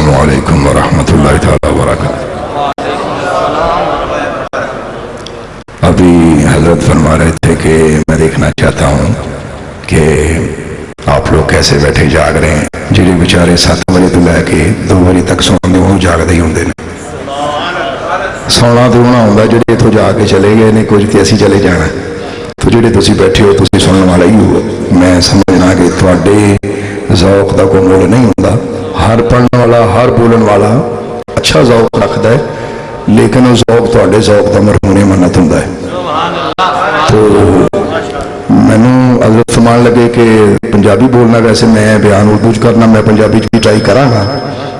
السلام علیکم ورحمۃ اللہ تعالیٰ وبرکاتہ۔ ابھی حضرت فرما رہے تھے کہ میں دیکھنا چاہتا ہوں کہ آپ لوگ کیسے بیٹھے جاگ رہے ہیں، جی بیچارے 7 بجے تو لے کے 2 بجے تک سوندے وہ جاگتے ہی ہوں نے۔ سونا تو ہونا ہوں جی اتوں جا کے چلے گئے نہیں، کچھ تو اسی چلے جانا، تو جی تھی بیٹھے ہو تھی سننے والا ہی ہو۔ میں سمجھنا کہ تھوڑے ذوق کا کوئی مول نہیں ہوتا، ہر پڑھنے والا ہر بولن والا اچھا ذوق رکھتا ہے، لیکن وہ ذوق تھوڑے ذوق کا مرہون منت ہوں۔ تو مینو حضرت فرمان لگے کہ پنجابی بولنا، ویسے میں بیان اردو کرنا، میں پنجابی بھی ٹرائی کرا گا،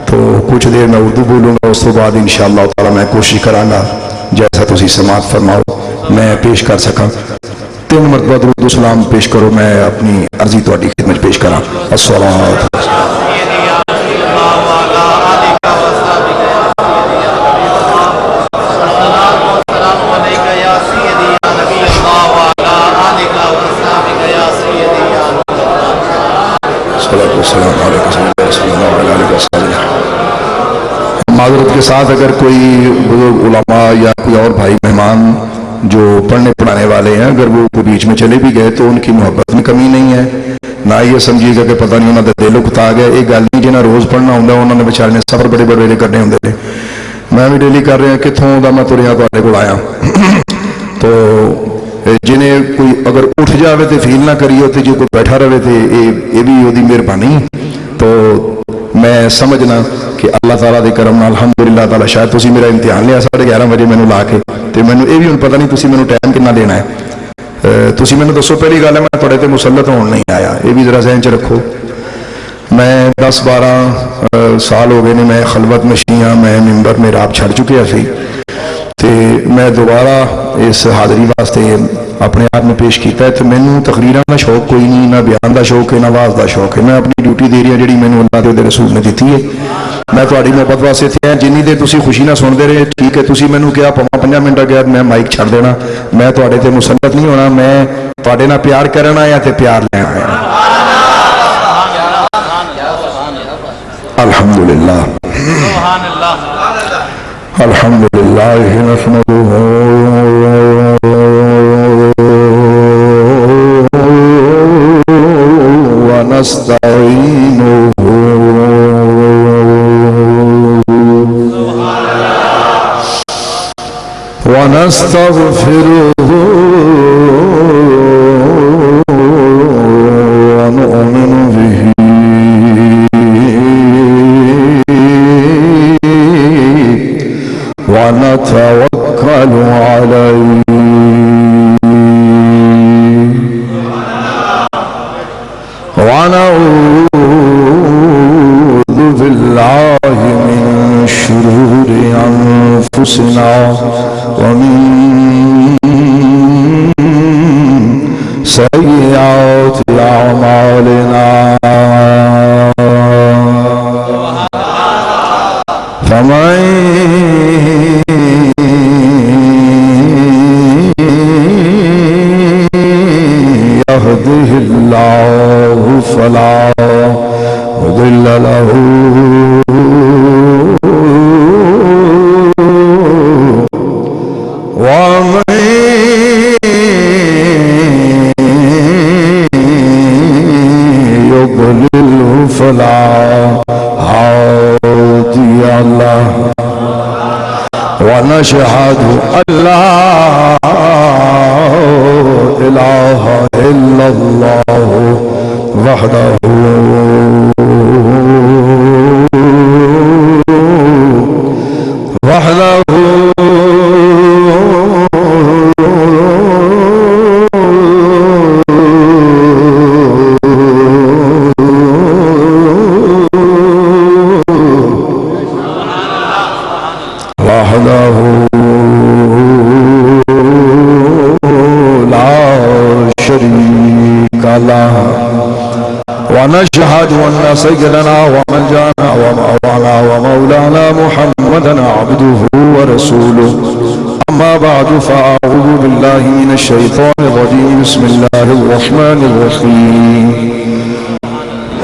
تو کچھ دیر میں اردو بولوں گا، اس تو بعد انشاءاللہ تعالی میں کوشش کرا گا جیسا تسی سماعت فرماؤ میں پیش کر سکاں۔ 3 مرتبہ درود و سلام پیش کرو، میں اپنی عرضی تہاڈی خدمت پیش کراں۔ الصلاۃ معذرت کے ساتھ اگر کوئی بزرگ علماء یا کوئی اور بھائی مہمان جو پڑھنے پڑھانے والے ہیں اگر وہ بیچ میں چلے بھی گئے تو ان کی محبت میں کمی نہیں ہے، نہ یہ سمجھیے گا کہ پتہ نہیں انہوں نے دل اکتا گیا۔ یہ گل نہیں جنہیں روز پڑھنا ہوں انہوں نے بیچارے نے سفر بڑے بڑے ویلے کرنے ہوں، میں بھی ڈیلی کر رہا کتوں کا میں تریا تے کو آیا۔ تو جنہیں کوئی اگر اٹھ جاوے تو فیل نہ کریے، تو جی کوئی بیٹھا رہے تو یہ بھی وہ مہربانی۔ تو میں سمجھنا کہ اللہ تعالیٰ دے کرم نال الحمدللہ تعالیٰ شاید تسی میرا امتحان لیا 11:30 بجے مینوں لا کے، تو مینوں یہ بھی ہوں پتہ نہیں تسی مینوں ٹائم کتنا دینا ہے۔ تسی مینوں دسو پہلی گل ہے میں تھوڑے تے مسلط ہون نہیں آیا، یہ بھی ذرا ذہن چ رکھو۔ میں 10-12 سال ہو گئے نے میں خلوت نشیاں، میں ممبر محراب چھڑ چکیا سی، تے میں دوبارہ اس حاضری واسطے اپنے آپ میں پیش کیتا ہے۔ تو مینوں تقریراں دا شوق کوئی نہیں، نہ بیان دا شوق ہے نہ واز دا شوق ہے، میں اپنی ڈیوٹی دے رہی ہوں جڑی مینوں اللہ دے رسول نے دتی ہے۔ میں تہاڈی محبت واسطے تے ہیں، جنی دیر تسی خوشی نہ سنتے رہے ٹھیک ہے، تسی مینوں کہا 5 منٹ اگے میں مائک چھڑ دینا، میں تہاڈے تے مسلط نہیں ہونا، میں تہاڈے نال پیار کرنا آیا تے پیار لینا آیا۔ الحمدللہ الحمدللہ نحمدہ ونستعینہ ونستغفرہ ونؤمن بہ ونتوکل علیہ ونعوذ باللہ من شرور انفسنا ومن سیئات اعمالنا فمن يهده الله فلا مضل له ومن يضلل فلا هادي له ونشهد أن لا إله إلا الله وحده ونشهد أن سيدنا ومنجانا ومولانا ومولانا محمدا عبده ورسوله أما بعد فأعوذ بالله من الشيطان الرجيم بسم الله الرحمن الرحيم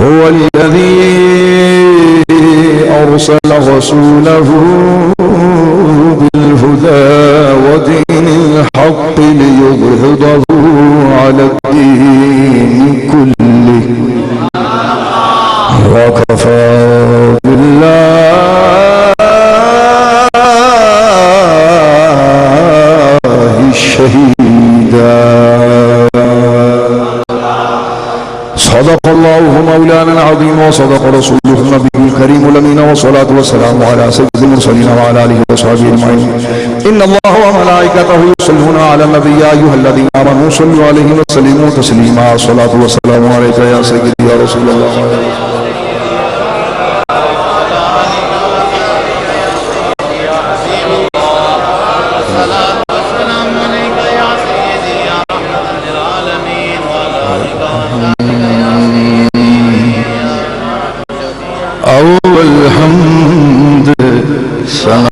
هو الذي أرسل رسوله بالهدى ودين الحق ليظهره على الدين كله وكفى بالله شهيدا صدق الله مولانا العظيم وصدق رسوله النبي الكريم الأمين والصلاة والسلام على سيد المرسلين وعلى آله وصحبه أجمعين إن الله وملائكته يصلون على النبي يا أيها الذين آمنوا صلوا عليه وسلموا تسليما الصلاة والسلام عليك يا سيدي يا رسول الله الحمد ثناء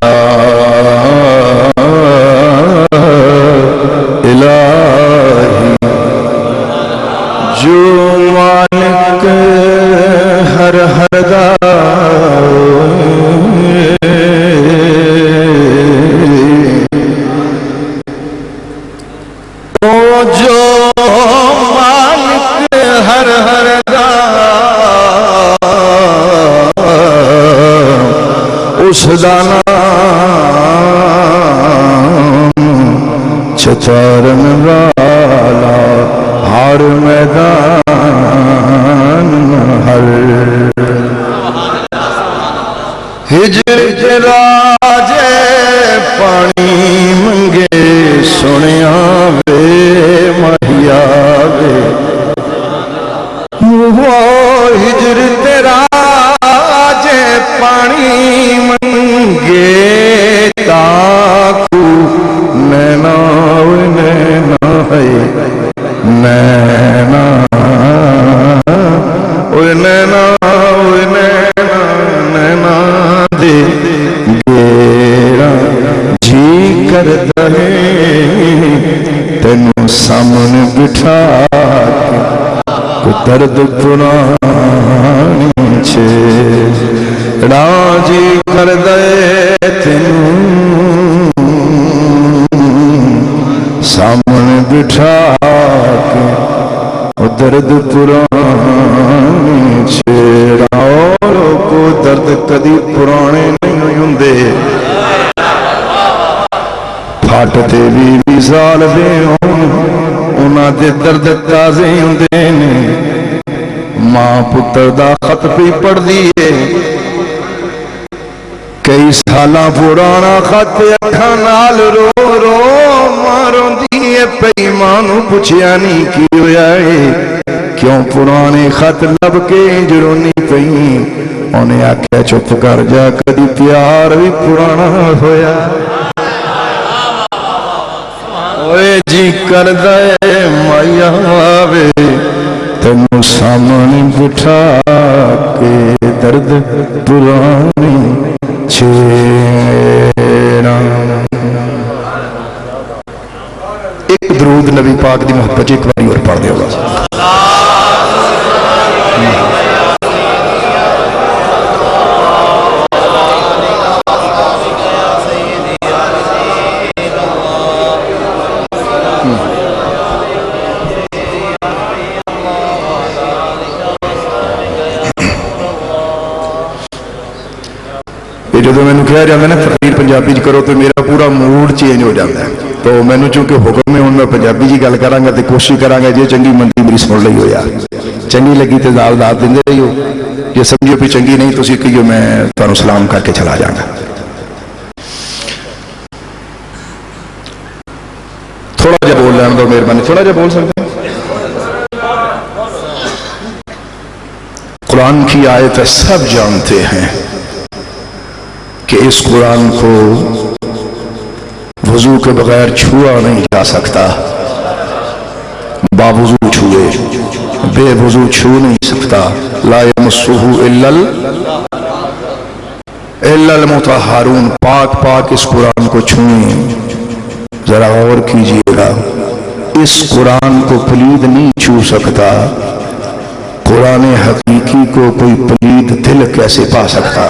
الہی جو مالک ہر ہر دا جو مالک ہر ہر دا اس دا نام چچارن والا ہر میدان ہر ہجر راجے پانی منگے سنیا وے مہیا وے ہجر تیرا جے پانی منگے تاکو نینا نینا ہے نینا نینا نینا نینا دے گیرا جی کر دہے تینوں سامنے بٹھا کو درد پرانی چھے راجی کر دے تینوں سامنے بٹھا کے درد پرانی چھے راولوں کو درد کدی پرانے نہیں ہوندے پھاٹتے بھی مثال دے انہاں دے درد تازے ہوندے نے ماں پتر دا خط پہ پڑھ دیئے کئی سالاں پرانا خط اکھاں نال رو رو ماروں دیئے پئی ماں نوں پوچھیا نہیں کی ہویا ہے کیوں پرانے خط لب کے جرونی پئی انہیں آکھیا چپ کر جا کدی پیار بھی پرانا ہویا اوے جی کر دے مایا وے تینوں سامنے بٹھا کے درد پرانی چھیڑا ایک درود نبی پاک دی محبت ایک باری اور پڑھ دے ہوگا جدو میں نے کہا جاتا ہے نا تقریر پنجابی جی کرو تو میرا پورا موڈ چینج ہو جاتا ہے تو میں نے چونکہ حکم ہے میں پنجابی جی گل کروں گا تو کوشش کروں گا جی چنگی منگی میری سن لئی ہو یار چنگی لگی تو دال داد دیں رہی ہو جی سمجھو بھی چنگی نہیں تو کہیو میں تمہیں سلام کر کے چلا جاؤں گا تھوڑا جا بول لینا دو مہربانی تھوڑا جا بول سکتے ہیں قرآن کی آیت سب جانتے ہیں کہ اس قرآن کو وضو کے بغیر چھوا نہیں جا سکتا باوضو چھوئے بے وضو چھو نہیں سکتا لا یمسہ الا المطہرون پاک پاک اس قرآن کو چھوئیں ذرا غور کیجئے گا اس قرآن کو پلید نہیں چھو سکتا قرآن حقیقی کو کوئی پلید دل کیسے پا سکتا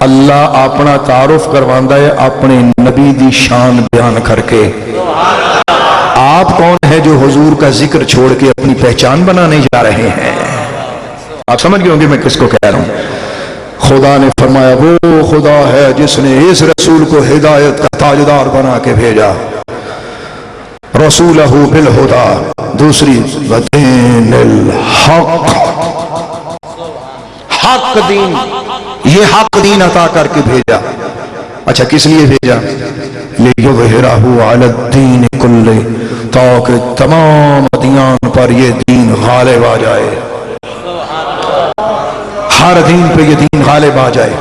اللہ اپنا تعارف کرواندہ ہے اپنے نبی دی شان بیان کر کے۔ آپ کون ہے جو حضور کا ذکر چھوڑ کے اپنی پہچان بنانے جا رہے ہیں؟ آپ سمجھ گئے ہوں گے میں کس کو کہہ رہا ہوں۔ خدا نے فرمایا وہ خدا ہے جس نے اس رسول کو ہدایت کا تاجدار بنا کے بھیجا، رسولہ بالہدا، دوسری ودین الحق، حق دین، یہ حق دین عطا کر کے بھیجا۔ اچھا کس لیے بھیجا؟ لیظہرہ علی الدین کلہ، تاکہ تمام ادیان پر یہ دین غالب آ جائے، ہر دین پہ یہ دین غالب آ جائے۔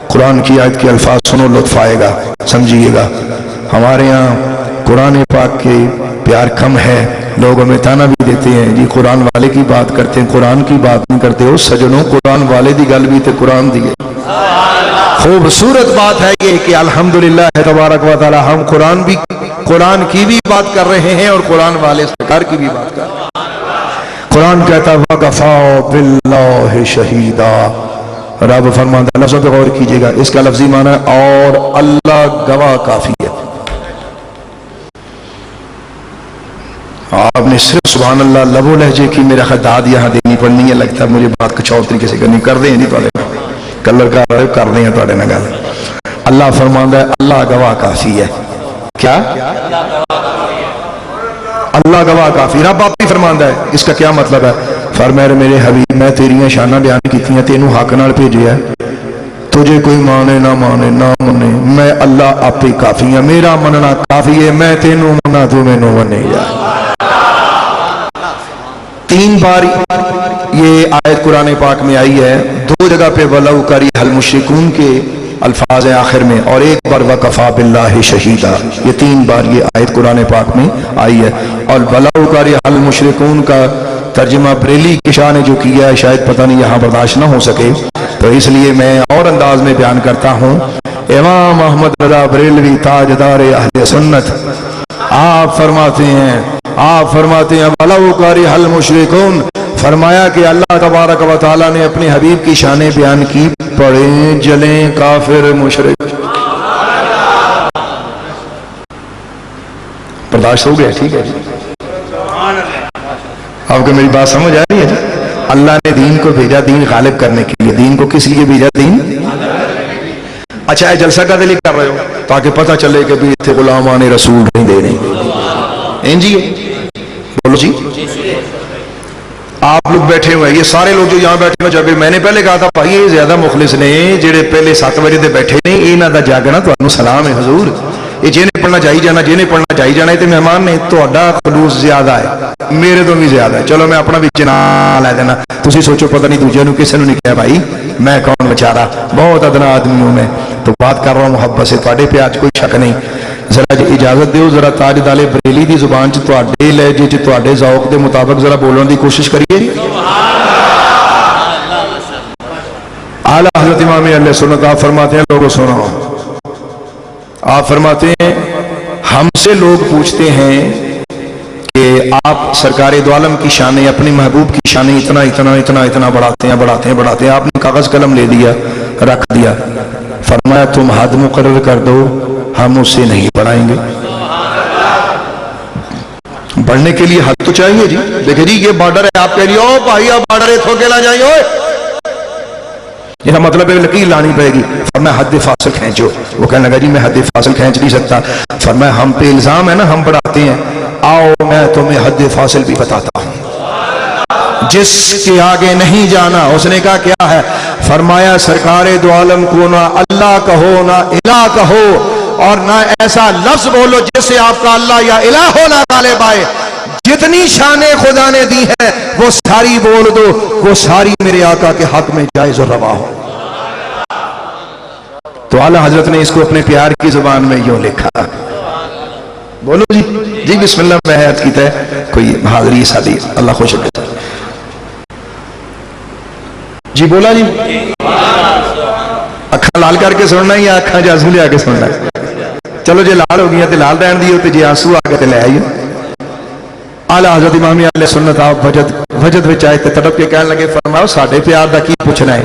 قرآن کی آیت کے الفاظ سنو، لطف آئے گا، سمجھیے گا۔ ہمارے یہاں قرآن پاک کے پیار کم ہے، لوگ ہمیں تانا بھی دیتے ہیں جی قرآن والے کی بات کرتے ہیں، قرآن کی بات نہیں کرتے ہو۔ سجنوں قرآن والے دی گل بھی تے قرآن دی ہے۔ خوبصورت بات ہے یہ کہ الحمدللہ تبارک و تعالی ہم قرآن کی بھی بات کر رہے ہیں اور قرآن والے سرکار کی بھی بات کر رہے ہیں۔ قرآن کہتا ہے وَكَفَى بِاللَّهِ شَهِيدًا، رب فرماتا ہے، لفظوں پہ غور کیجئے گا، اس کا لفظی معنی ہے اور اللہ گواہ کافی ہے۔ آپ نے صرف سبحان اللہ لب و لہجے کی میرا خداد یہاں دینی پڑنی ہے، لگتا ہے مجھے بات کچھ اور طریقے سے کرنی، کر دیں نہیں توڑے کلر کر رہے ہیں توڑے نگل۔ اللہ فرماندہ ہے اللہ گواہ کافی ہے۔ کیا؟ اللہ گواہ کافی، رب آپ بھی فرماندہ ہے۔ اس کا کیا مطلب ہے؟ فرمایا میرے حبیب میں تیریاں شانہ بیان کیتی ہیں، تینوں حق نال بھیجیا ہے، تجھے کوئی مانے نہ مانے نہ منے، میں اللہ آپ ہی کافی ہے، میرا مننا کافی ہے، میں تینوں منا تو میں نو منے جا۔ تین بار یہ آیت قرآن پاک میں آئی ہے، دو جگہ پہ وَلَوْ كَرِهَ الْمُشْرِكُونَ کے الفاظ ہیں آخر میں، اور ایک بار وَكَفَى بِاللَّهِ شَهِيدًا۔ یہ تین بار یہ آیت قرآن پاک میں آئی ہے۔ اور وَلَوْ كَرِهَ الْمُشْرِكُونَ کا ترجمہ بریلی کے شاہ نے جو کیا ہے شاید پتہ نہیں یہاں برداشت نہ ہو سکے، تو اس لیے میں اور انداز میں بیان کرتا ہوں۔ امام احمد رضا بریلوی تاجدار اہل سنت آپ فرماتے ہیں وَلَوْ كَرِهَ الْمُشْرِكُونَ، فرمایا کہ اللہ تبارک و تعالیٰ نے اپنے حبیب کی شانیں بیان کی، پڑھیں جلیں کافر مشرک۔ برداشت ہو گیا؟ ٹھیک ہے جی، آپ کو میری بات سمجھ آ رہی ہے جی؟ اللہ نے دین کو بھیجا دین غالب کرنے کے لیے۔ دین کو کس لیے بھیجا؟ دین۔ اچھا ہے جلسہ کا دلیل کر رہے ہو تاکہ پتہ چلے کہ بھی تھے غلامان رسول نہیں دے رہے ہیں جی، بولو جی۔ آپ لوگ بیٹھے ہوئے ہیں، یہ سارے لوگ جو یہاں بیٹھے ہوئے، جب میں نے پہلے کہا تھا بھائی یہ زیادہ مخلص نے جڑے پہلے 7 بجے دے بیٹھے نے، انہاں دا جاگنا تانوں سلام ہے حضور۔ یہ جنہیں پڑھنا چاہیے جانا تے مہمان نے تہاڈا خلوص زیادہ ہے، میرے تو بھی زیادہ ہے۔ چلو میں اپنا بھی چنا لے دینا، تسی سوچو پتہ نہیں دوجے نو کسے نو نہیں کہا بھائی میں کون بیچارہ بہت ادنا آدمی ہوں، میں تو بات کر رہا ہوں محبت سے، تواڈے پہ آج کوئی شک نہیں۔ ذرا اجازت دیو، ذرا تاجدار بریلی دی زبان چ تواڈے لہجے چ تواڈے ذوق دے مطابق ذرا بولن دی کوشش کریے۔ اعلیٰ حضرت امام اہل سنت آپ فرماتے ہیں، لوگوں سنو، آپ فرماتے ہیں ہم سے لوگ پوچھتے ہیں کہ آپ سرکار دو عالم کی شانیں، اپنے محبوب کی شانیں اتنا بڑھاتے ہیں، آپ نے کاغذ قلم لے دیا رکھ دیا، فرمایا تم حد مقرر کر دو، ہم اس سے نہیں پڑھائیں گے۔ بڑھنے کے لیے حد تو چاہیے جی، دیکھیں جی یہ بارڈر ہے، آپ کہہ لیے او بھائی آپ بارڈر اتھو کے لا جائیں، یہ مطلب ہے لکیر لانی پڑے گی۔ فرمایا حد فاصل کھینچو، وہ کہنے لگا جی میں حد فاصل کھینچ نہیں سکتا۔ فرمایا ہم پہ الزام ہے نا ہم بڑھاتے ہیں، آؤ میں تمہیں حد فاصل بھی بتاتا ہوں۔ جس کے آگے نہیں جانا، اس نے کہا کیا ہے؟ فرمایا سرکار دو عالم کو نہ اللہ کہو نہ الہ کہو، اور نہ ایسا لفظ بولو جس سے آپ کا اللہ یا الہ ہونا غالب آئے۔ جتنی شانیں خدا نے دی ہیں وہ ساری بول دو، وہ ساری میرے آقا کے حق میں جائز و روا ہو۔ تو اعلیٰ حضرت نے اس کو اپنے پیار کی زبان میں یوں لکھا، بولو جی جی بسم اللہ میں حیات کی ہے کوئی حاضری سادی اللہ خوش کرتا جی، بولا جی اکھاں لال کر کے سننا یا اکھاں جے آنسو لے آ کے سننا؟ چلو جے لال ہو گئی تے لال رہن دیو، تے جے آنسو آ کے تے لے آئیے۔ اعلیٰ حضرت امام اہل سنت آپ وجد وچ آئے تے تڑپ کے کہنے لگے، فرماؤ ساڈے پیار دا کی پوچھنا ہے؟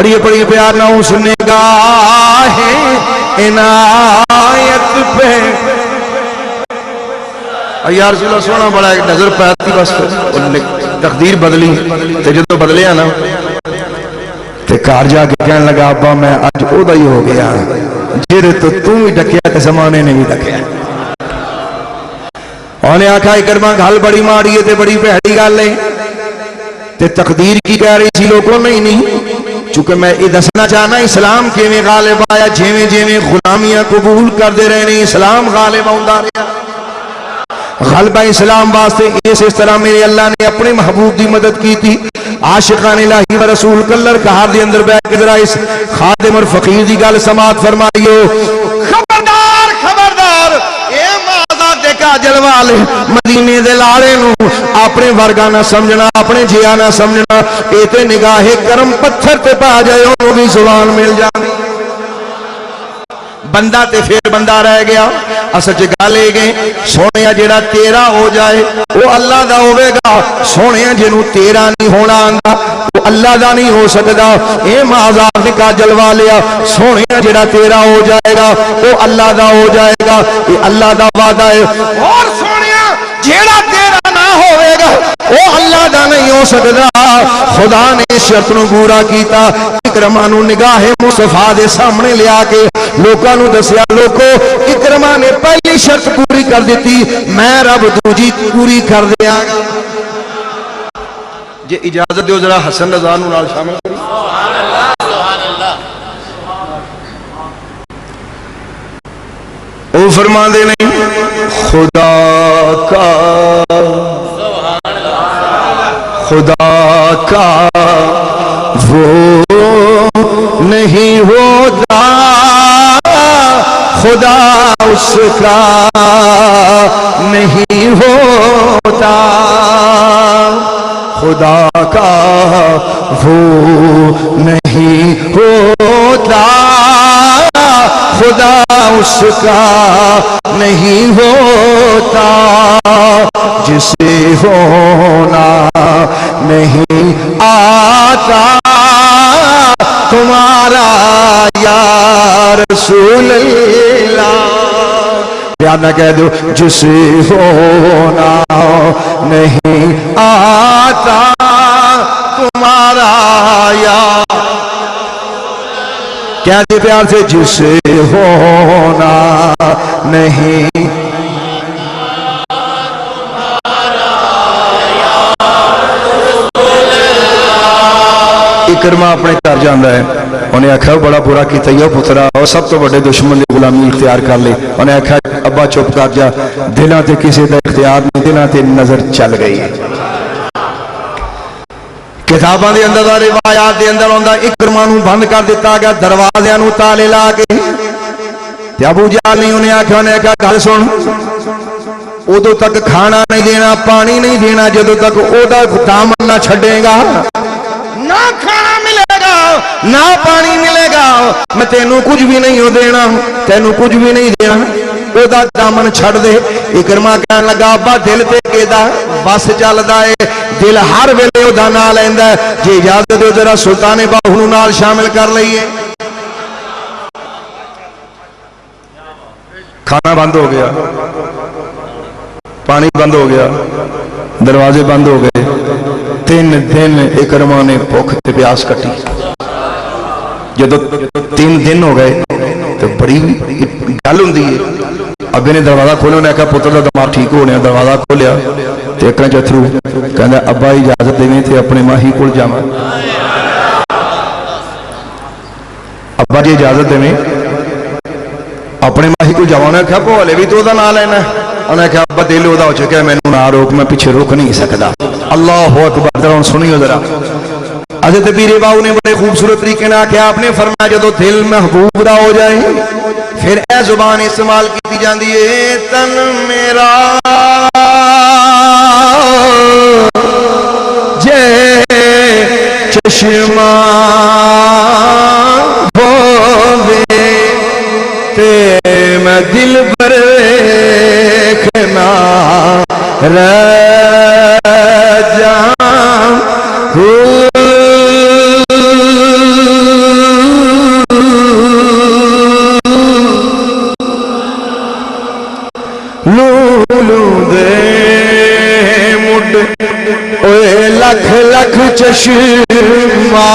پڑھیے پڑھیے پیار نہ اس نگاہ عنایت پہ یا رسول اللہ سونا بڑا ایک نظر پاتی بس تقدیر بدلی تے جدو بدلیا نا تے کار جا کے کہنے لگا ابا میں اج او دا ہی ہو گیا جیرے تو بھی ڈکیا تے زمانے نے بھی ڈکیا انہیں آکھا اکرمہ گھل بڑی ماڑی ہے تے بڑی بہڑی گل ہے تے تقدیر کی کہہ رہی تھی لوگوں نہیں چونکہ میں یہ دسنا چاہنا اسلام کیویں غالب آیا جویں جویں غلامیاں قبول کردے رہنے اسلام غالب آوندا رہیا غلبہ اسلام واسطے اس طرح میرے اللہ نے اپنے محبوب دی مدد کی تھی عاشقان الہی و رسول کلر کہار دی اندر بیٹھ کے ذرا اس خادم اور فقیر دی گل سماعت فرمائیو خبردار خبردار اے مازادے کا جلوالے مدینے دے لاڑے نو اپنے ورگا نہ سمجھنا اپنے جیا نہ سمجھنا اے تے نگاہ کرم پتھر تے پا جائے انہوں بھی زبان مل جانی بندہ تے پھر بندہ رہ گیا اصل چ گل اے گئے سونے جڑا تیرا ہو جائے وہ اللہ دا ہوے گا سونے جنوں تیرا نہیں ہونا آندا وہ اللہ دا نہیں ہو سکدا اے مازاد کا جلوہ لیا سونے جڑا تیرا ہو جائے گا وہ اللہ دا ہو جائے گا یہ اللہ دا وعدہ ہے اور سونے جڑا تیرا نہ ہوے گا وہ اللہ دا نہیں ہو سکدا خدا نے شرط نو پورا کیتا اکرمہ نو نگاہ مصطفیٰ دے سامنے لیا کے لوکاں نو دسیا لوکو اکرمہ نے پہلی شرط پوری کر دیتی میں رب دوجی پوری کر دیا گا جے اجازت دیو ذرا حسن رضا نو نال شامل کری سبحان اللہ سبحان اللہ او فرما دے نہیں خدا کا خدا کا وہ نہیں ہوتا خدا اس کا نہیں ہوتا خدا کا وہ نہیں ہوتا خدا اس کا نہیں ہوتا جسے ہونا نہیں آتا تمہارا یا رسول اللہ یاد نہ کہہ دو جسے ہونا نہیں آتا تمہارا یا کہہ دے پیار سے جسے ہونا نہیں اکرمہ اپنے گھر جاندہ ہے انہیں آکھا بڑا برا کیتا یا پترا اور سب تو بڑے دشمن نے غلامی اختیار کر لی انہیں آکھا ابا چپ کر جا دلوں تے کسی دا اختیار نہیں دلوں تے نظر چل گئی ہے کتاباں دے اندر روایات دے اندر ہوندا اکرمہ نو بند کر دیتا گیا دروازیاں نو تالے لا کے تے ابو جہل نہیں انہیں آکھا گل سن ادو تک کھانا نہیں دینا پانی نہیں دینا جدو تک او دا دامن نہ چھڑے گا نہ کھانا ملے گا نہ پانی ملے گا میں تینوں کچھ بھی نہیں ہو دینا تینوں کچھ بھی نہیں دینا او دا دامن چھڑ دے اکرمہ کہنے لگا ابا دل تے کیدا بس چلدا ہے دل ہر ویلے او دا نال لیندا ہے جے اجازت دیو ذرا سلطان باہو نوں نال شامل کر لئیے کھانا بند ہو گیا پانی بند ہو گیا دروازے بند ہو گئے 3 دن اکرمہ نے بھوک تے پیاس کٹی جدو 3 دن ہو گئے تو بڑی گل ہوندی ہے ابے نے دروازہ کھولیا انہیں کہا پتر دا دماغ ٹھیک ہونے دروازہ کھولیا تے اکھاں چ اتھرو کہندا ابا اجازت دیویں تے اپنے ماہی کول جاواں ابا جی اجازت دیویں اپنے ماہی کول جاواں انہیں کہا بھولے بھی تو دا نام لینا انہیں کہا ابا دل ادا ہو چکا ہے مینوں نہ روک میں پیچھے روک نہیں سکدا اللہ اکبر ذرا سنیو ذرا حضرت پیر باؤ نے بڑے خوبصورت طریقے نے کیا آپ نے فرمایا جدو دل محبوب دا ہو جائے پھر اے زبان استعمال کی جاندی ہے تن میرا جے چشمہ ہووے تے میں دل بر دیکھنا رہ جاؤں لکھ لکھ چشمہ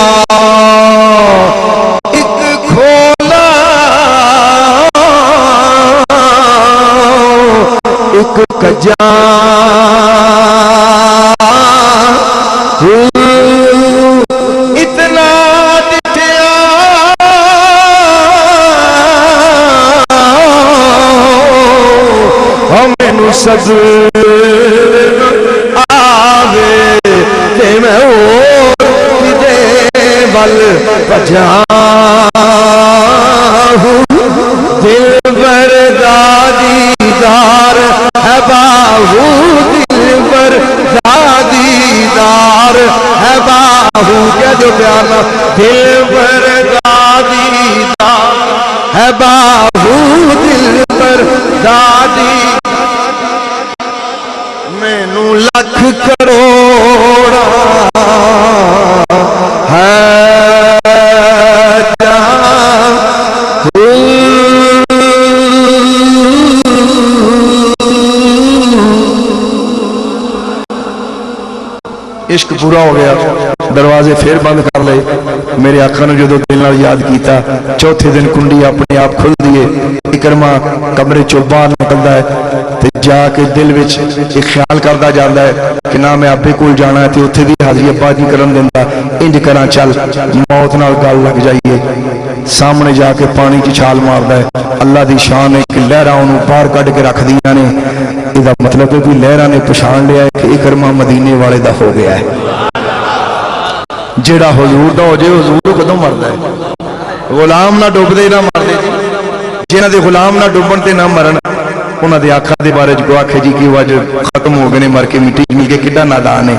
ایک کھولا ایک کجا اتنا دتیا مینو سد آوے تے میں دے ول بجا دل بر دیدار ہے باہو دل بر دیدار ہے باہو کیا جو پیارا دل بر دیدار ہے باہو دل بر دادی مینو لکھ کروڑا ہے عشق پورا ہو گیا دروازے پھر بند کر لے میرے آقا نے جدو دل نال یاد کیتا چوتھے دن کنڈی اپنے آپ کھل دیے اکرما کمرے چوں باہر نکلدا ہے تے جا کے دل وچ ایک خیال کردا جاندا ہے کہ نہ میں ابے کول جانا ہے تے اوتھے بھی حاضری ابا جی کرن دیندا انج کراں چل موت نال گل لگ جائیے سامنے جا کے پانی چ چھال ماردا ہے اللہ دی شان ہے کہ لہراں اونوں باہر کڈ کے رکھ دیاں نے یہ مطلب ہے کہ لہراں نے پچھان لیا ہے کہ اکرما مدینے والے دا ہو گیا ہے جیڑا حضور دا ہو جائے حضور کدوں مردا ہے غلام نہ ڈوبدے نہ مردے جنہاں دے غلام نہ ڈوبن تے نہ مرن انہاں دے آقا دے بارے جو آکھے جی کہ وج ختم ہو گئے نے مر کے مٹی مل کے کڈا نادان ہے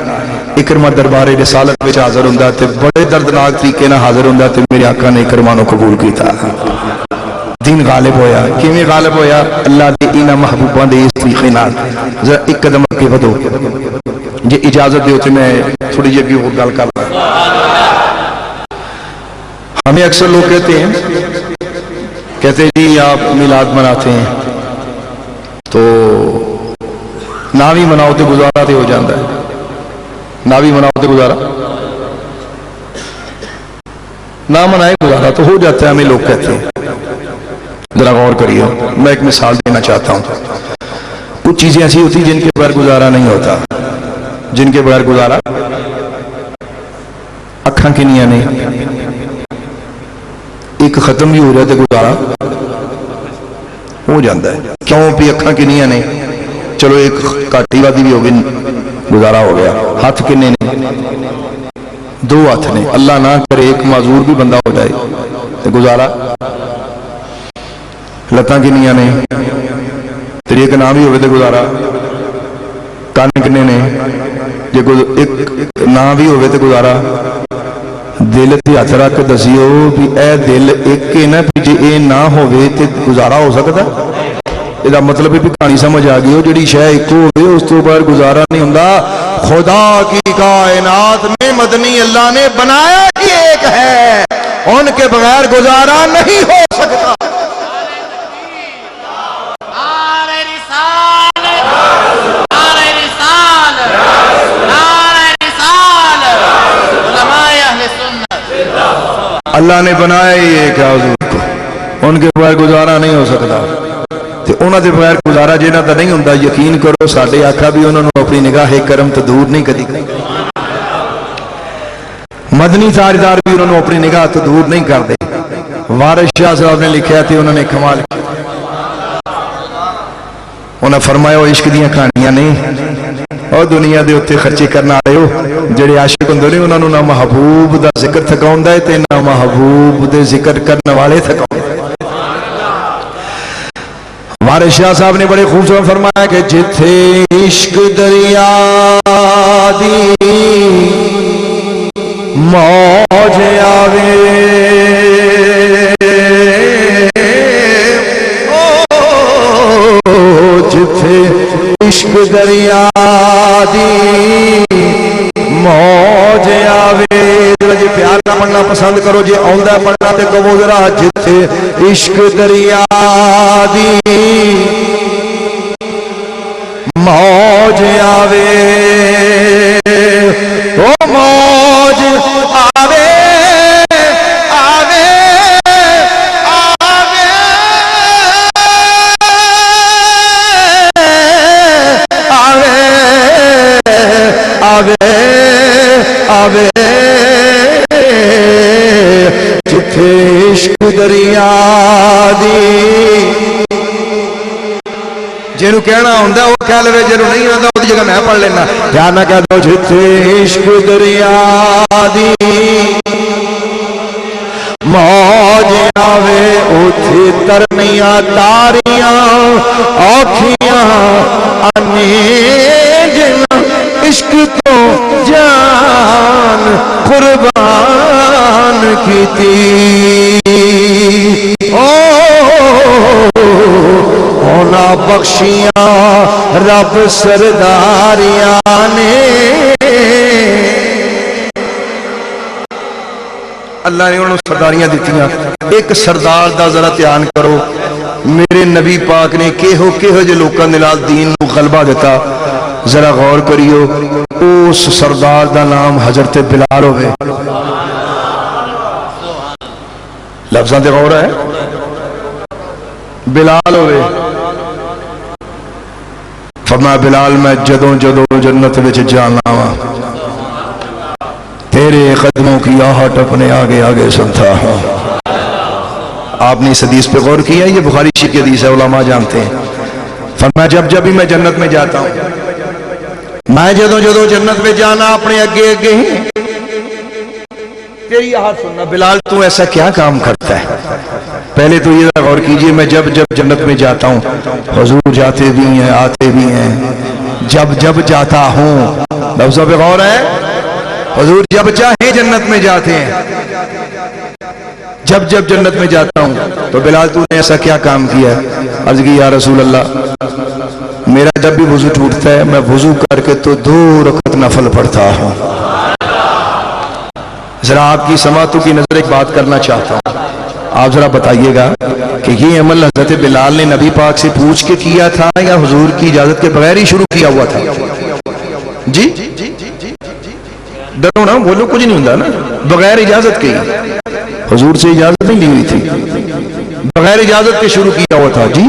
اکرما دربار رسالت وچ حاضر ہوندا تے بڑے دردناک طریقے نال حاضر ہوندا تے میرے آقا نے اکرما نو قبول کیتا دین غالب ہویا کیویں غالب ہویا اللہ دے انہاں محبوباں دے اس طریقے نال ذرا ایک قدم اگے ودھو جی اجازت دیو تو میں تھوڑی جی بھی گل کرنا ہمیں اکثر لوگ کہتے ہیں جی آپ میلاد مناتے ہیں تو نہ بھی مناؤ تو گزارا تو ہو جاتا ہے نہ بھی مناؤ تو گزارا نہ منائے گزارا تو ہو جاتا ہے ہمیں لوگ کہتے ہیں ذرا غور کریے میں ایک مثال دینا چاہتا ہوں کچھ چیزیں ایسی ہوتی جن کے بغیر گزارا نہیں ہوتا جن کے بغیر گزارا اکھاں کنیاں نے ایک ختم بھی ہو جائے تو گزارا ہو جاتا ہے کیوں بھی اکھاں کنیاں نے چلو ایک کاٹی وادی بھی ہو گئی گزارا ہو گیا ہاتھ کنے نے دو ہاتھ نے اللہ نہ کرے ایک معذور بھی بندہ ہو جائے تو گزارا لتاں کنیاں نے پھر ایک نام بھی ہوئے تو گزارا کان کنے نے جے ایک نام بھی ہوئے تو گزارا دل تے ہاتھ رکھ کے دسیو بھی اے دل ایک ہے نا بھی جے اے نہ ہوئے تے گزارا ہو سکتا یہ مطلب ہے بھی کہانی سمجھ آ گئی ہو جڑی شے ایک ہوئے اس تو بعد گزارا نہیں ہوندا خدا کی کائنات میں مدنی اللہ نے بنایا ہی ایک ہے ان کے بغیر گزارا نہیں ہو سکتا اللہ نے بنایا ہی ایک ہے حضور کو ان کے بغیر گزارا نہیں ہو سکتا تے انہاں دے بغیر گزارا جنہاں دا نہیں ہوندا یقین کرو ساڈے آقا بھی انہاں نو اپنی نگاہ کرم تو دور نہیں کدی مدنی تاجدار بھی انہاں نو اپنی نگاہ تو دور نہیں کردے وارث شاہ صاحب نے لکھیا تے انہوں نے کمال کیا انہاں فرمایا وہ عشق دیاں کہانیاں نہیں اور دنیا دے اوتے خرچے کرنا آئے ہو جڑے عاشق ہوندے نے انہاں نوں نہ محبوب دا ذکر تھکاوندا ہے تے نہ محبوب دے ذکر کرنے والے تھکاوندے وارث شاہ صاحب نے بڑے خوبصورت فرمایا کہ جتھے عشق دریا دی موج آوے جتھے عشق دریا دی موج آوے جی پیار نہ پڑھنا پسند کرو جی آؤندا پڑھنا تے کہو ذرا جتھے عشق دریا دی موج آوے او دریا دی جنوں کہنا ہوندا وہ کہہ لے جنوں نہیں آندا اس جگہ میں پڑھ لینا کیا نہ کہہ دو جتھے عشق دریا دی موج آوے اتھے ترنیاں تاریاں اوکھیاں انیجاں عشق تو جان قربان کیتی ہونا بخشیاں رب سرداریاں نے اللہ نے انہوں سرداریاں دیتیاں ایک سردار دا ذرا دھیان کرو میرے نبی پاک نے کہو جے لوکاں دے نال دین نو غلبہ دیتا ذرا غور کریو اس سردار دا نام حضرت بلال ہوئے لفظاں تے غور ہے بلال ہوئے فرمایا بلال میں جدوں جنت وچ جانا وا تیرے قدموں کی آہٹ اپنے آگے آگے سنتا ہوں آپ نے اس حدیث پہ غور کیا یہ بخاری شریف کی حدیث ہے علماء جانتے ہیں فرمایا جب بھی میں جنت میں جاتا ہوں میں جدوں جنت میں جانا اپنے اگے ہی تیری آہٹ سننا بلال تو ایسا کیا کام کرتا ہے پہلے تو یہ غور کیجئے میں جب جنت میں جاتا ہوں حضور جاتے بھی ہیں آتے بھی ہیں جب جاتا ہوں لفظوں پہ غور ہے حضور جب چاہے جنت میں جاتے ہیں جب جنت میں جاتا ہوں تو بلال تو نے ایسا کیا کام کیا ہے عرض کی یا رسول اللہ میرا جب بھی وضو ٹوٹتا ہے میں وضو کر کے تو 2 رکعت نفل پڑھتا ہوں ذرا آپ کی سماعتوں کی نظر ایک بات کرنا چاہتا ہوں آپ ذرا بتائیے گا کہ یہ عمل حضرت بلال نے نبی پاک سے پوچھ کے کیا تھا یا حضور کی اجازت کے بغیر ہی شروع کیا ہوا تھا جی ڈرو نا بولو کچھ نہیں ہوں نا بغیر اجازت کے حضور سے اجازت نہیں لی ہوئی تھی بغیر اجازت کے شروع کیا ہوا تھا جی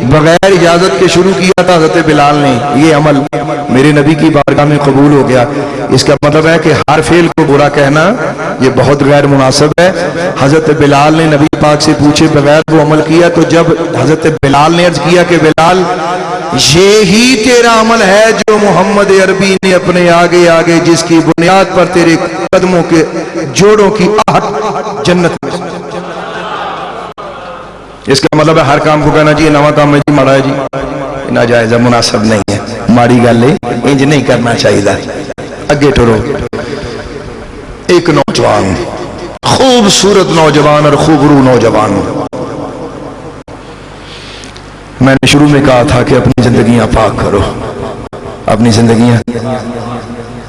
بغیر اجازت کے شروع کیا تھا حضرت بلال نے یہ عمل میرے نبی کی بارگاہ میں قبول ہو گیا اس کا مطلب ہے کہ ہر فعل کو برا کہنا یہ بہت غیر مناسب ہے حضرت بلال نے نبی پاک سے پوچھے بغیر وہ عمل کیا تو جب حضرت بلال نے عرض کیا کہ بلال یہی تیرا عمل ہے جو محمد عربی نے اپنے آگے جس کی بنیاد پر تیرے قدموں کے جوڑوں کی آہٹ جنت میں اس کا مطلب ہے ہر کام کو کہنا جی نواں کام ہے جی ماڑا ہے جی ناجائز ہے مناسب نہیں ہے ماڑی گل ہے انج نہیں کرنا چاہیے اگے ٹرو ایک نوجوان خوبصورت نوجوان اور خوبرو نوجوان میں نے شروع میں کہا تھا کہ اپنی زندگیاں پاک کرو اپنی زندگیاں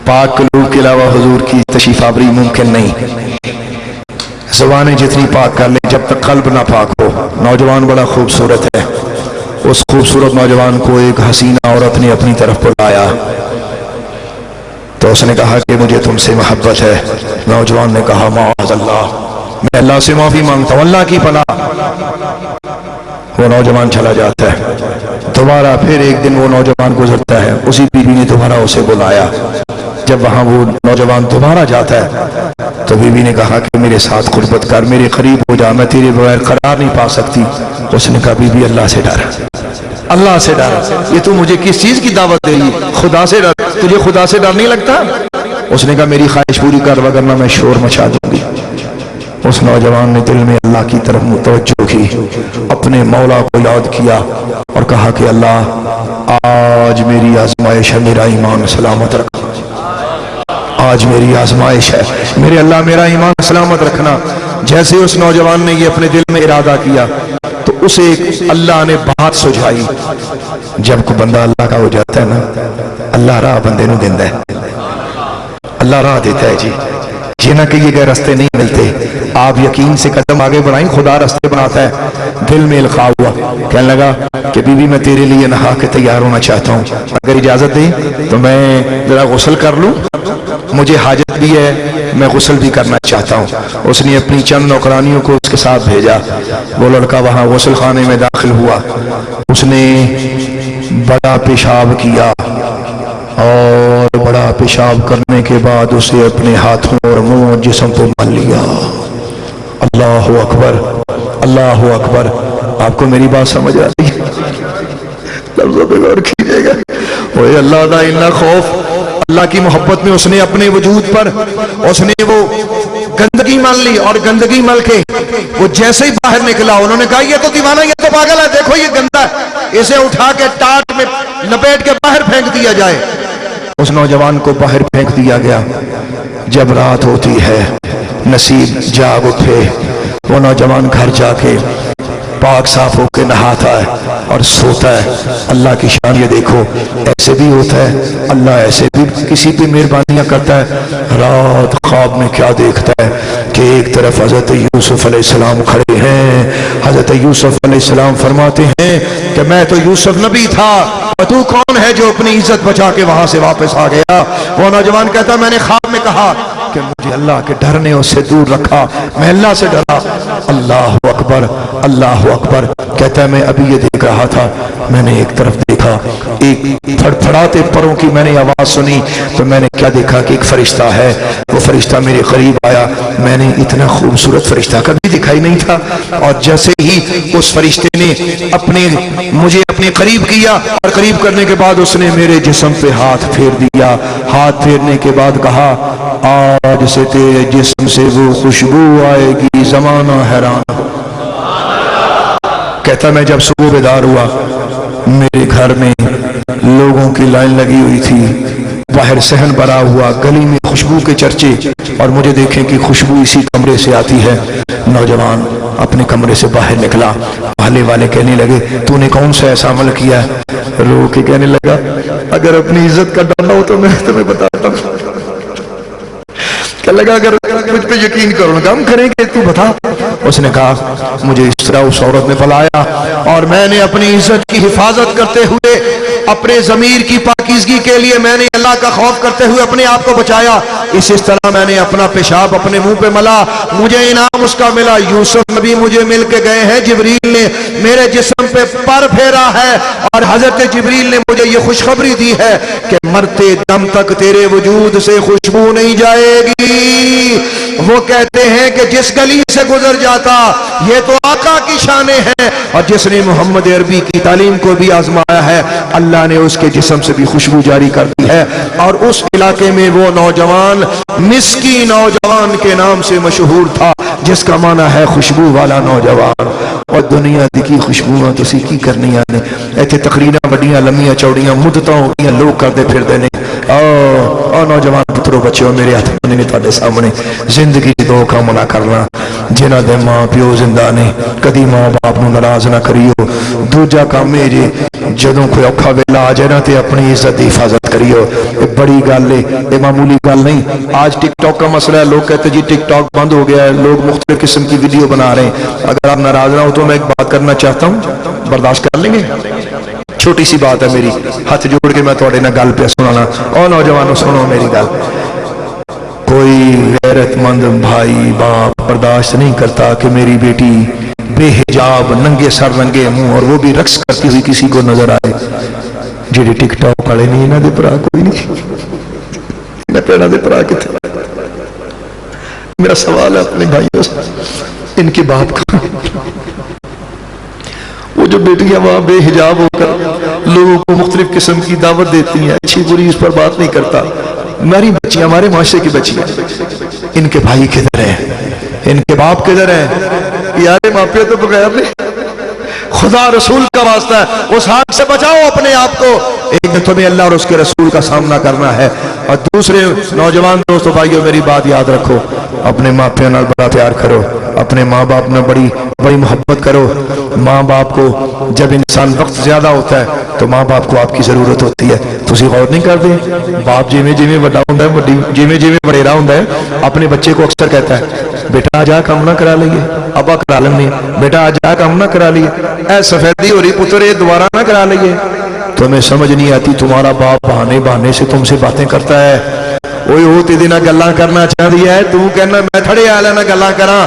پاک قلوب کے علاوہ حضور کی تشریف آوری ممکن نہیں زبانیں جتنی پاک کر لیں جب تک قلب نہ پاک ہو نوجوان بڑا خوبصورت ہے اس خوبصورت نوجوان کو ایک حسینہ عورت نے اپنی طرف بلایا تو اس نے کہا کہ مجھے تم سے محبت ہے نوجوان نے کہا معاذ اللہ میں اللہ سے معافی مانگتا ہوں اللہ کی پناہ وہ نوجوان چلا جاتا ہے دوبارہ پھر ایک دن وہ نوجوان گزرتا ہے اسی بیوی نے دوبارہ اسے بلایا جب وہاں وہ نوجوان دوبارہ جاتا ہے تو بیوی نے کہا کہ میرے ساتھ قربت کر میرے قریب ہو جا میں تیرے بغیر قرار نہیں پا سکتی اس نے کہا بیوی اللہ سے ڈر اللہ سے ڈر یہ تو مجھے کس چیز کی دعوت دے رہی خدا سے ڈر تجھے خدا سے ڈر نہیں لگتا اس نے کہا میری خواہش پوری کر وگرنہ میں شور مچا دوں گی اس نوجوان نے دل میں اللہ کی طرف متوجہ کی اپنے مولا کو یاد کیا اور کہا کہ اللہ آج میری آزمائش ہے میرا ایمان سلامت رکھنا آج میری آزمائش ہے میرے اللہ میرا ایمان سلامت رکھنا جیسے اس نوجوان نے یہ اپنے دل میں ارادہ کیا تو اسے اللہ نے بات سجھائی جب کوئی بندہ اللہ کا ہو جاتا ہے نا اللہ راہ بندے نو دیندہ ہے اللہ راہ دیتا ہے جی جنہ کہ یہ گئے رستے نہیں ملتے آپ یقین سے قدم آگے بڑھائیں خدا رستے بناتا ہے دل میں القاء ہوا کہنے لگا کہ بی بی میں تیرے لیے نہا کے تیار ہونا چاہتا ہوں اگر اجازت دیں تو میں ذرا غسل کر لوں مجھے حاجت بھی ہے میں غسل بھی کرنا چاہتا ہوں اس نے اپنی چند نوکرانیوں کو اس کے ساتھ بھیجا وہ لڑکا وہاں غسل خانے میں داخل ہوا اس نے بڑا پیشاب کیا اور بڑا پیشاب کرنے کے بعد اسے اپنے ہاتھوں اور منہ جسم کو مل لیا اللہ اکبر اللہ اکبر. آپ کو میری بات سمجھ آتی ہے؟ لفظوں پہ غور کیجیے گا. اوے اللہ دا اتنا خوف, اللہ کی محبت میں اس نے اپنے وجود پر اس نے وہ گندگی مل لی, اور گندگی مل کے وہ جیسے ہی باہر نکلا انہوں نے کہا یہ تو دیوانہ, یہ تو پاگل ہے, دیکھو یہ گندا ہے, اسے اٹھا کے ٹاٹ میں لپیٹ کے باہر پھینک دیا جائے. اس نوجوان کو باہر پھینک دیا گیا. جب رات ہوتی ہے نصیب جاگ اٹھے, وہ نوجوان گھر جا کے پاک صاف ہو کے نہاتا ہے اور سوتا ہے. اللہ کی شان یہ دیکھو, ایسے بھی ہوتا ہے اللہ, ایسے بھی کسی پہ مہربانیاں کرتا ہے. رات خواب میں کیا دیکھتا ہے کہ ایک طرف حضرت یوسف علیہ السلام کھڑے ہیں. حضرت یوسف علیہ السلام فرماتے ہیں کہ میں تو یوسف نبی تھا, اور تو کون ہے جو اپنی عزت بچا کے وہاں سے واپس آ گیا؟ وہ نوجوان کہتا میں نے خواب میں کہا کہ مجھے اللہ کے ڈر نے اس سے دور رکھا, میں اللہ سے ڈرا. اللہ اکبر اللہ اکبر. کہتا ہے میں ابھی یہ دیکھ رہا تھا, میں نے ایک طرف دیکھا, ایک پھڑپھڑاتے پروں کی میں نے آواز سنی, تو میں نے کیا دیکھا کہ ایک فرشتہ ہے. وہ فرشتہ میرے قریب آیا, میں نے اتنا خوبصورت فرشتہ کبھی دکھائی نہیں تھا. اور جیسے ہی اس فرشتے نے مجھے اپنے قریب کیا, اور قریب کرنے کے بعد اس نے میرے جسم پہ ہاتھ پھیر دیا. ہاتھ پھیرنے کے بعد کہا آج سے تیرے جسم سے وہ خوشبو آئے گی, زمانہ حیران. کہتا میں جب صبح بیدار ہوا, میرے گھر میں لوگوں کی لائن لگی ہوئی تھی, باہر صحن بھرا ہوا, گلی میں خوشبو کے چرچے, اور مجھے دیکھیں کہ خوشبو اسی کمرے سے آتی ہے. نوجوان اپنے کمرے سے باہر نکلا, محلے والے کہنے لگے تو نے کون سا ایسا عمل کیا ہے؟ رو کے کہنے لگا اگر اپنی عزت کا ڈرنا ہو تو میں تمہیں بتاتا ہوں. کہ لگا اگر مجھ پہ یقین کرو گا ہم کریں گے, تو بتا. اس نے کہا مجھے اس طرح اس عورت نے بلایا, اور میں نے اپنی عزت کی حفاظت کرتے ہوئے, اپنے ضمیر کی پاکیزگی کے لیے میں نے اللہ کا خوف کرتے ہوئے اپنے آپ کو بچایا. اس طرح میں نے اپنا پیشاب اپنے منہ پہ ملا, مجھے انعام اس کا ملا. یوسف نبی مجھے مل کے گئے ہیں, جبریل نے میرے جسم پہ پر پھیرا ہے, اور حضرت جبریل نے مجھے یہ خوشخبری دی ہے کہ مرتے دم تک تیرے وجود سے خوشبو نہیں جائے گی. وہ کہتے ہیں کہ جس گلی سے گزر جاتا یہ تو آقا کی شانیں ہیں, اور جس نے محمد عربی کی تعلیم کو بھی آزمایا ہے اللہ نے اس کے جسم سے بھی خوشبو جاری کر دی ہے. اور اس علاقے میں وہ نوجوان مسکی نوجوان کے نام سے مشہور تھا, جس کا معنی ہے خوشبو والا نوجوان. اور دنیا دی خوشبو تسی کی کرنی آنے ایتھے تقریراں بڑیاں لمیاں چوڑیاں مدتاں ہو گیا, لوگ کرتے پھرتے نے. نوجوان پترو بچوں میرے ہاتھ میں تھوڑے سامنے زندگی دو کام نہ کرنا جنہ دے ماں پیو زندہ نے, کدی ماں باپ نو ناراض نہ کریو. دوجا کام ہے جی جدوں کوئی اوکھا ویلا آ جائے نا تے اپنی عزت دی حفاظت کریو. یہ بڑی گل ہے, یہ معمولی گل نہیں. آج ٹک ٹاک کا مسئلہ ہے, لوگ کہتے جی ٹک ٹاک بند ہو گیا ہے, لوگ مختلف قسم کی ویڈیو بنا رہے ہیں. اگر آپ ناراض نہ ہو تو میں ایک بات کرنا چاہتا ہوں, برداشت کر لیں گے؟ چھوٹی سی بات ہے میری, ہاتھ جوڑ کے میں تھوڑے نہ گل پہ سنانا. اور نوجوانوں سنو میری گل. کوئی غیرت مند بھائی باپ برداشت نہیں کرتا کہ میری بیٹی بے حجاب ننگے سر ننگے منہ, اور وہ بھی رقص کرتی ہوئی کسی کو نظر آئے. جی ٹک ٹاک والے نہیں, انہاں دے بھرا کوئی نہیں, میں پیڑا دے بھرا کتنے. میرا سوال ہے اپنے بھائیوں سے, ان کے باپ کا, وہ جو بیٹیاں وہاں بے حجاب ہو کر لوگوں کو مختلف قسم کی دعوت دیتی ہیں, اچھی بری اس پر بات نہیں کرتا. ہماری بچیاں, ہمارے معاشرے کی بچیاں, ان کے بھائی کدھر ہیں, ان کے باپ کدھر ہیں؟ یار ماپے تو بغیر نہیں, خدا رسول کا واسطہ ہے اس حق سے بچاؤ اپنے آپ کو. ایک دن تمہیں اللہ اور اس کے رسول کا سامنا کرنا ہے. اور دوسرے نوجوان دوستو بھائیو میری بات یاد رکھو, اپنے ماں پیو نال بڑا پیار کرو, اپنے ماں باپ نے بڑی بڑی محبت کرو. ماں باپ کو جب انسان وقت زیادہ ہوتا ہے تو ماں باپ کو آپ کی ضرورت ہوتی ہے. تسی غور نہیں کرتے؟ باپ جیویں جیویں بڑا ہوندا ہے, جیویں جیویں وڈیرا ہوندا ہے, اپنے بچے کو اکثر کہتا ہے بیٹا آج کام نہ کرا لئیے, ابا کرا لیں, بیٹا آج کام نہ کرا لیے, اے سفیدی ہو رہی پتر یہ دوبارہ نہ کرا لئیے. تمہیں سمجھ نہیں آتی, تمہارا باپ بہانے بہانے سے تم سے باتیں کرتا ہے. وہی ہوتی دینا گلاں کرنا چاہتی ہے, تو کہنا میں تھڑے آ لینا گلاں کراں.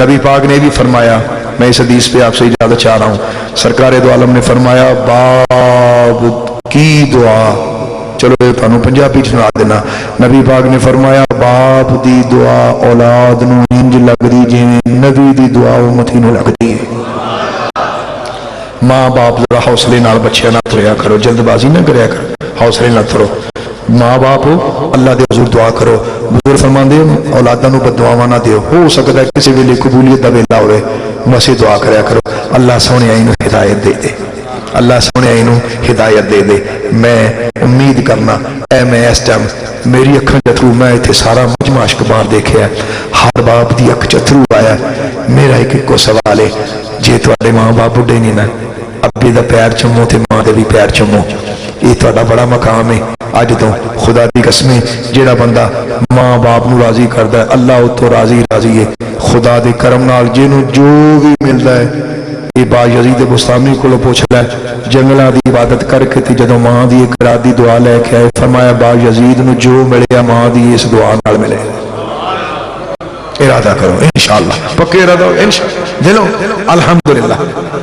نبی پاک نے بھی فرمایا, میں اس حدیث پہ آپ سے اجازت چاہ رہا ہوں, سرکار دو عالم نے فرمایا باپ کی دعا, چلو تھانوں پنجابی سنا دینا, نبی پاک نے فرمایا باپ دی دعا اولاد نو انج لگدی جویں نبی دی دعا امتی نو لگدی ہے. ماں باپ ذرا حوصلے نال بچیاں نہ تریا کرو, جلد بازی نہ کریا کرو, حوصلے نہ ترو. ماں باپ اللہ دے حضور دعا کرو. بزرگ فرماندے اولاداں نو بددعاواں نہ دیو, ہو سکتا ہے کسی ویلے قبولیت دا ویلا ہوئے, بس دعا کریا کرو اللہ سونے اینو ہدایت دے دے, اللہ سونے اینو ہدایت دے دے. میں امید کرنا اے میں اس ٹائم میری اکھاں چترو, میں ایتھے سارا مجمع اشکبار دیکھیا ہے, ہر باپ دی اکھ چترو آیا. میرا ایک کو سوال ہے, جے تواڈے ماں باپ بڈھے نہیں نا, ابی دا پیر چمو تے ماں دے بھی پیر چمو, یہ تواڈا بڑا مقام ہے. اج تو خدا دی قسم جیڑا بندہ ماں باپ نو راضی کردا ہے اللہ اتو راضی راضی ہے. خدا دے کرم نال جنوں جو بھی ملدا ہے, یہ با یزید بستامی کو پوچھ لے, جنگلاں دی عبادت کر کے تے جدوں ماں دی ایک رات دی دعا لے کے آئے, فرمایا با یزید نو جو ملیا ماں دی اس دعا نال ملے. ارادہ کرو انشاءاللہ, پکے ارادہ ہو انشاءاللہ, دلوں الحمدللہ.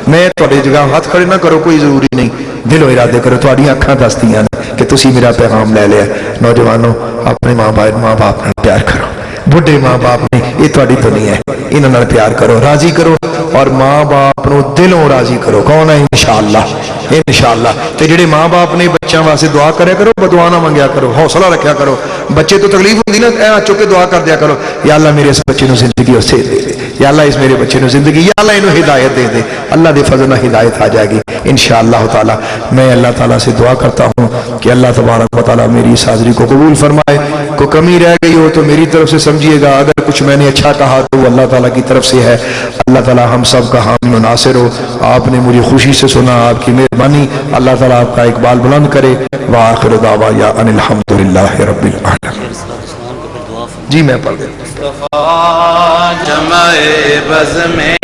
میں تھوڑے جگہ ہاتھ کھڑے نہ کرو, کوئی ضروری نہیں, دلوں ارادے کرو, تھوڑی اکھاں دستیاں کہ تسی میرا پیغام لے لیا. نوجوانوں اپنے ماں باپ نال پیار کرو, بڑھے ماں باپ نے یہ تھوڑی دنیا ہے, انہاں نال پیار کرو, راضی کرو, اور ماں باپ نو دلوں راضی کرو. کون ہے انشاءاللہ, انشاءاللہ. تے جڑے ماں باپ نے بچیاں واسطے دعا کریا کرو, بدعا نہ منگیا کرو, حوصلہ رکھیا کرو. بچے تو تکلیف ہوندی نا, اے چک کے دعا کر دیا کرو, یا اللہ میرے اس بچے نو زندگی اسے دے دے, یا اللہ اس میرے بچے نو زندگی, یا اللہ انہوں ہدایت دے دے. اللہ دے فضل نہ ہدایت آ جائے گی انشاءاللہ تعالی. میں اللہ تعالیٰ سے دعا کرتا ہوں کہ اللہ تبارک و تعالیٰ میری اس حاضری کو قبول فرمائے. کوئی کمی رہ گئی ہو تو میری طرف سے سمجھیے گا, اگر کچھ میں نے اچھا کہا تو وہ اللہ تعالیٰ کی طرف سے ہے. اللہ تعالیٰ ہم سب کا حامی و ناصر ہو. آپ نے مجھے خوشی سے سنا, آپ کی مہربانی. اللہ تعالیٰ آپ کا اقبال بلند کرے. وآخر دعوانا ان الحمدللہ رب العالمین. جی میں پڑھ دیں. جمع بز میں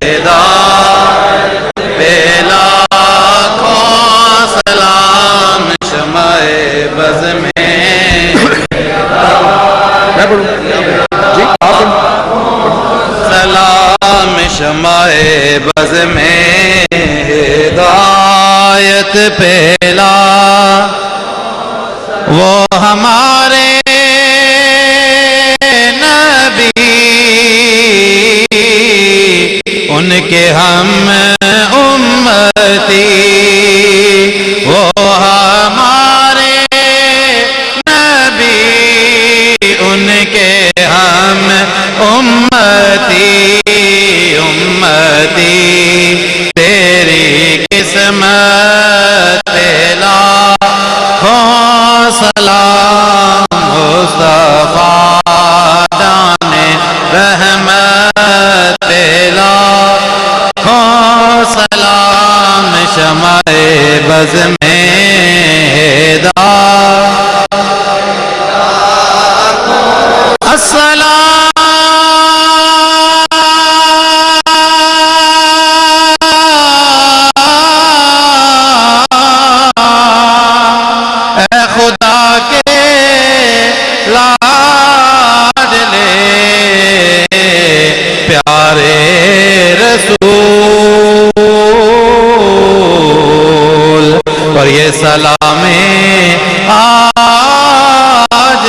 ہدایت پہ لاکھوں سلام, شمع بز میں سلام, شمع بز میں ہدایت پہلا وہ ہمارے ان کے ہم امتی, وہ ہمارے نبی, ان کے ہم امتی. امتی تیری قسمت پہ لاکھوں سلام, مصطفیٰ جان رحمت پہ لاکھوں سلام, شمع بز میں ہدایت السلام. اے خدا کے لاڈلے پیارے رسول, اور یہ سلام آج